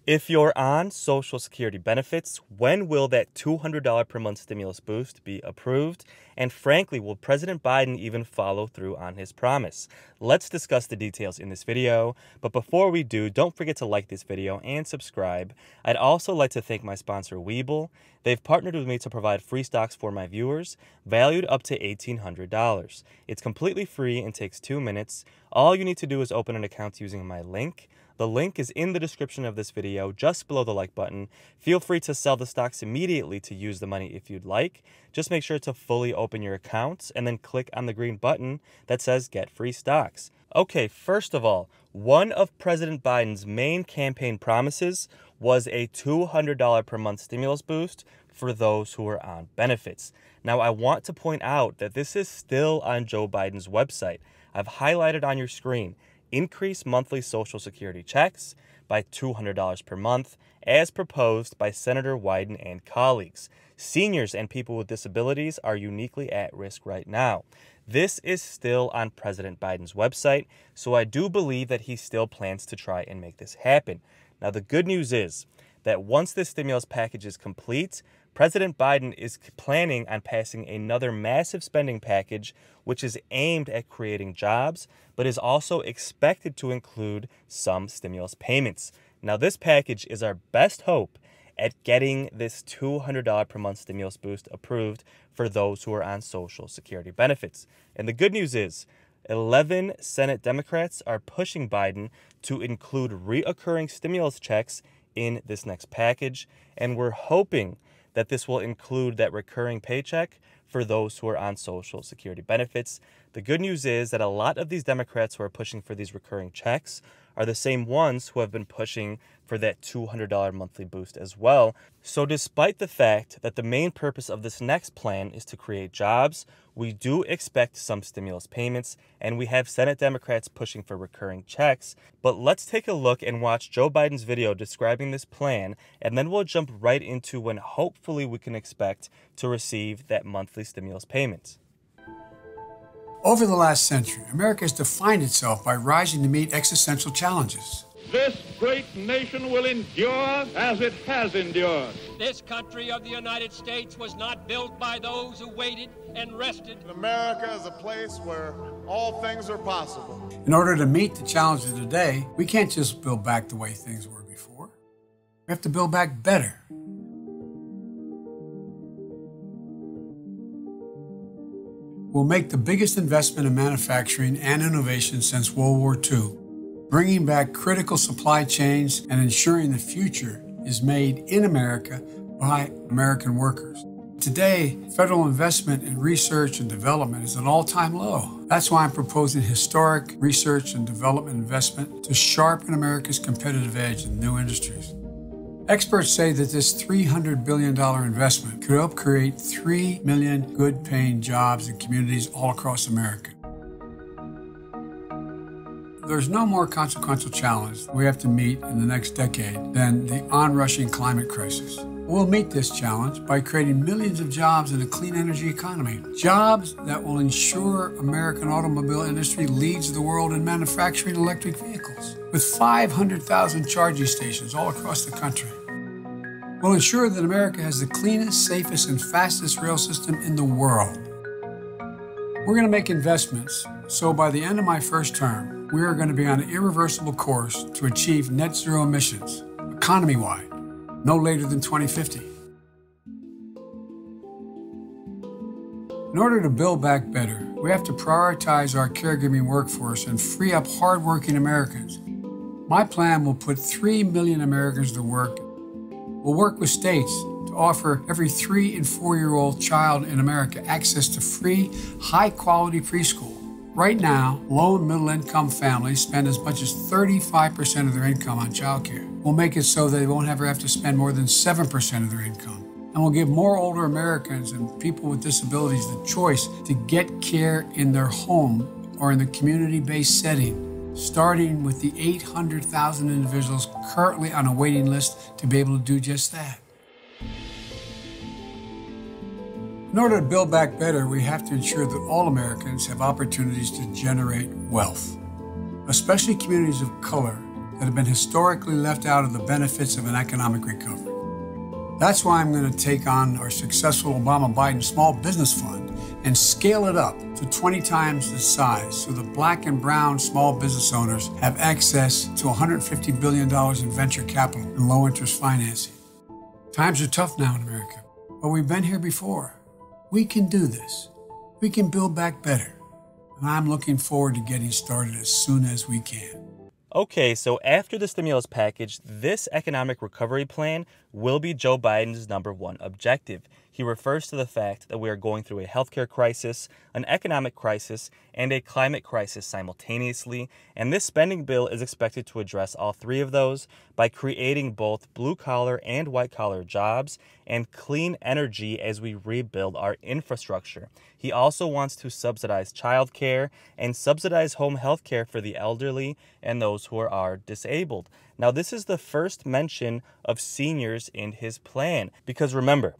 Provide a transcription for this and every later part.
If you're on Social Security benefits, when will that $200 per month stimulus boost be approved? And frankly, will President Biden even follow through on his promise? Let's discuss the details in this video. But before we do, don't forget to like this video and subscribe. I'd also like to thank my sponsor, Webull. They've partnered with me to provide free stocks for my viewers, valued up to $1,800. It's completely free and takes 2 minutes. All you need to do is open an account using my link. The link is in the description of this video, just below the like button. Feel free to sell the stocks immediately to use the money if you'd like. Just make sure to fully open your accounts and then click on the green button that says Get Free Stocks. Okay, first of all, one of President Biden's main campaign promises was a $200 per month stimulus boost for those who are on benefits. Now, I want to point out that this is still on Joe Biden's website. I've highlighted on your screen. Increase monthly Social Security checks by $200 per month, as proposed by Senator Wyden and colleagues. Seniors and people with disabilities are uniquely at risk right now. This is still on President Biden's website, so I do believe that he still plans to try and make this happen. Now, the good news is that once this stimulus package is complete, President Biden is planning on passing another massive spending package, which is aimed at creating jobs, but is also expected to include some stimulus payments. Now, this package is our best hope at getting this $200 per month stimulus boost approved for those who are on Social Security benefits. And the good news is 11 Senate Democrats are pushing Biden to include reoccurring stimulus checks in this next package, and we're hoping that this will include that recurring paycheck for those who are on Social Security benefits. The good news is that a lot of these Democrats who are pushing for these recurring checks are the same ones who have been pushing for that $200 monthly boost as well. So despite the fact that the main purpose of this next plan is to create jobs, we do expect some stimulus payments, and we have Senate Democrats pushing for recurring checks. But let's take a look and watch Joe Biden's video describing this plan, and then we'll jump right into when hopefully we can expect to receive that monthly stimulus payment. Over the last century, America has defined itself by rising to meet existential challenges. This great nation will endure as it has endured. This country of the United States was not built by those who waited and rested. America is a place where all things are possible. In order to meet the challenges of today, we can't just build back the way things were before. We have to build back better. We'll make the biggest investment in manufacturing and innovation since World War II, bringing back critical supply chains and ensuring the future is made in America by American workers. Today, federal investment in research and development is at an all-time low. That's why I'm proposing historic research and development investment to sharpen America's competitive edge in new industries. Experts say that this $300 billion investment could help create 3 million good-paying jobs in communities all across America. There's no more consequential challenge we have to meet in the next decade than the onrushing climate crisis. We'll meet this challenge by creating millions of jobs in a clean energy economy. Jobs that will ensure American automobile industry leads the world in manufacturing electric vehicles. With 500,000 charging stations all across the country, we'll ensure that America has the cleanest, safest, and fastest rail system in the world. We're going to make investments, so by the end of my first term, we are going to be on an irreversible course to achieve net zero emissions, economy-wide, no later than 2050. In order to build back better, we have to prioritize our caregiving workforce and free up hardworking Americans. My plan will put 3 million Americans to work. We'll work with states to offer every 3- and 4-year-old child in America access to free, high-quality preschool. Right now, low and middle-income families spend as much as 35% of their income on childcare. We'll make it so they won't ever have to spend more than 7% of their income. And we'll give more older Americans and people with disabilities the choice to get care in their home or in the community-based setting, starting with the 800,000 individuals currently on a waiting list to be able to do just that. In order to build back better, we have to ensure that all Americans have opportunities to generate wealth, especially communities of color that have been historically left out of the benefits of an economic recovery. That's why I'm going to take on our successful Obama-Biden Small Business Fund and scale it up to 20 times the size so that Black and brown small business owners have access to $150 billion in venture capital and low-interest financing. Times are tough now in America, but we've been here before. We can do this. We can build back better. And I'm looking forward to getting started as soon as we can. Okay, so after the stimulus package, this economic recovery plan will be Joe Biden's #1 objective. He refers to the fact that we are going through a healthcare crisis, an economic crisis, and a climate crisis simultaneously, and this spending bill is expected to address all three of those by creating both blue-collar and white-collar jobs and clean energy as we rebuild our infrastructure. He also wants to subsidize childcare and subsidize home health care for the elderly and those who are disabled. Now, this is the first mention of seniors in his plan, because remember,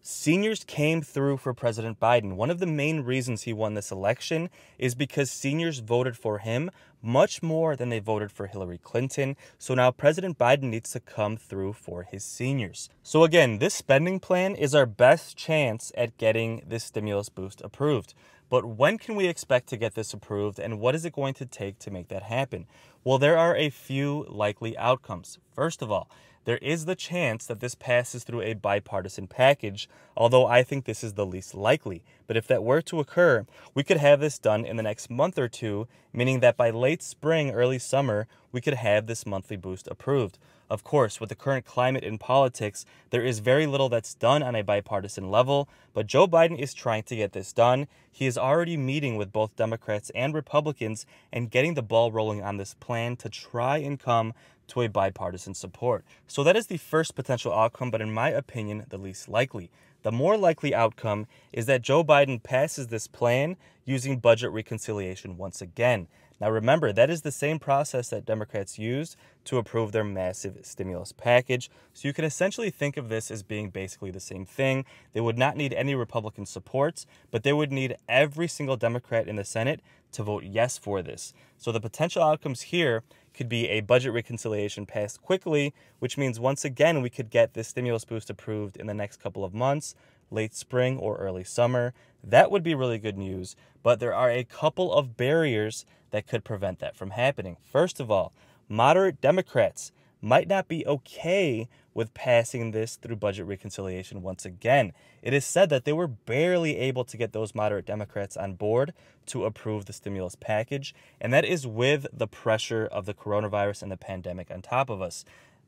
seniors came through for President Biden. One of the main reasons he won this election is because seniors voted for him much more than they voted for Hillary Clinton. So now President Biden needs to come through for his seniors. So again, this spending plan is our best chance at getting this stimulus boost approved. But when can we expect to get this approved, and what is it going to take to make that happen? Well, there are a few likely outcomes. First of all, there is the chance that this passes through a bipartisan package, although I think this is the least likely. But if that were to occur, we could have this done in the next month or two, meaning that by late spring, early summer, we could have this monthly boost approved. Of course, with the current climate in politics, there is very little that's done on a bipartisan level, but Joe Biden is trying to get this done. He is already meeting with both Democrats and Republicans and getting the ball rolling on this plan to try and come to a bipartisan support. So that is the first potential outcome, but in my opinion, the least likely. The more likely outcome is that Joe Biden passes this plan using budget reconciliation once again. Now remember, that is the same process that Democrats used to approve their massive stimulus package. So you can essentially think of this as being basically the same thing. They would not need any Republican supports, but they would need every single Democrat in the Senate to vote yes for this. So the potential outcomes here could be a budget reconciliation passed quickly, which means once again we could get this stimulus boost approved in the next couple of months, late spring or early summer. That would be really good news, but there are a couple of barriers that could prevent that from happening. First of all, moderate Democrats might not be okay with passing this through budget reconciliation once again. It is said that they were barely able to get those moderate Democrats on board to approve the stimulus package, and that is with the pressure of the coronavirus and the pandemic on top of us.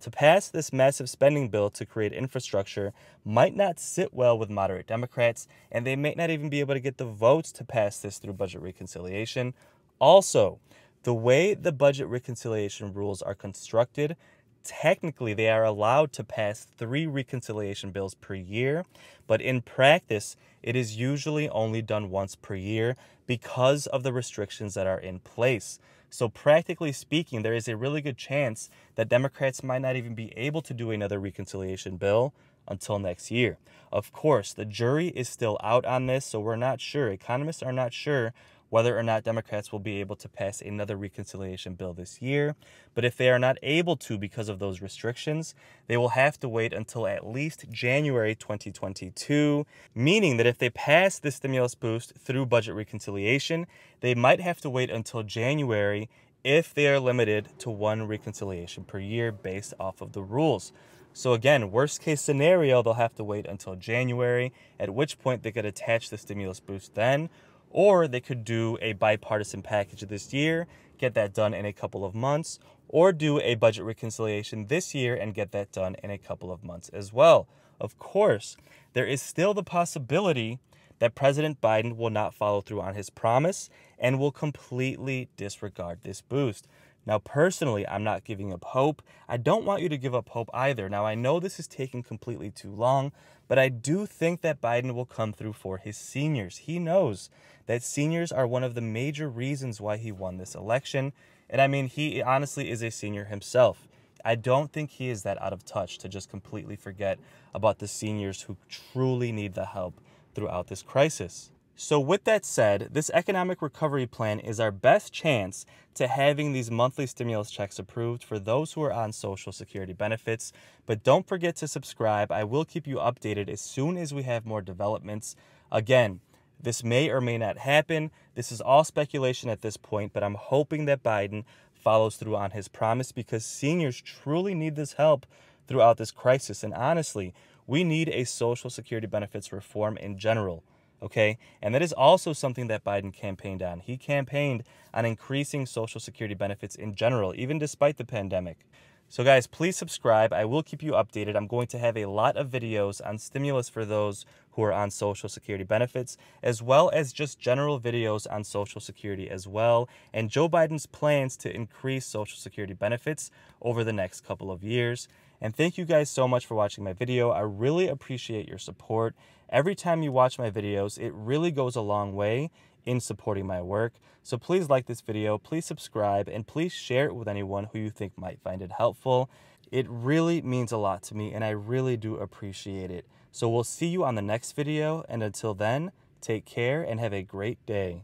To pass this massive spending bill to create infrastructure might not sit well with moderate Democrats, and they may not even be able to get the votes to pass this through budget reconciliation. Also, the way the budget reconciliation rules are constructed, technically they are allowed to pass 3 reconciliation bills per year, but in practice, it is usually only done once per year because of the restrictions that are in place. So practically speaking, there is a really good chance that Democrats might not even be able to do another reconciliation bill until next year. Of course, the jury is still out on this, so we're not sure. Economists are not sure whether or not Democrats will be able to pass another reconciliation bill this year. But if they are not able to because of those restrictions, they will have to wait until at least January 2022, meaning that if they pass the stimulus boost through budget reconciliation, they might have to wait until January if they are limited to 1 reconciliation per year based off of the rules. So again, worst case scenario, they'll have to wait until January, at which point they could attach the stimulus boost then, or they could do a bipartisan package this year, get that done in a couple of months, or do a budget reconciliation this year and get that done in a couple of months as well. Of course, there is still the possibility that President Biden will not follow through on his promise and will completely disregard this boost. Now, personally, I'm not giving up hope. I don't want you to give up hope either. Now, I know this is taking completely too long, but I do think that Biden will come through for his seniors. He knows that seniors are one of the major reasons why he won this election. And I mean, he honestly is a senior himself. I don't think he is that out of touch to just completely forget about the seniors who truly need the help throughout this crisis. So with that said, this economic recovery plan is our best chance to having these monthly stimulus checks approved for those who are on Social Security benefits. But don't forget to subscribe. I will keep you updated as soon as we have more developments. Again, this may or may not happen. This is all speculation at this point, but I'm hoping that Biden follows through on his promise because seniors truly need this help throughout this crisis. And honestly, we need a Social Security benefits reform in general. Okay, and that is also something that Biden campaigned on. He campaigned on increasing Social Security benefits in general, even despite the pandemic. So guys, please subscribe. I will keep you updated. I'm going to have a lot of videos on stimulus for those who are on Social Security benefits, as well as just general videos on Social Security as well, and Joe Biden's plans to increase Social Security benefits over the next couple of years. And thank you guys so much for watching my video. I really appreciate your support. Every time you watch my videos, it really goes a long way in supporting my work. So please like this video, please subscribe, and please share it with anyone who you think might find it helpful. It really means a lot to me, and I really do appreciate it. So we'll see you on the next video, and until then, take care and have a great day.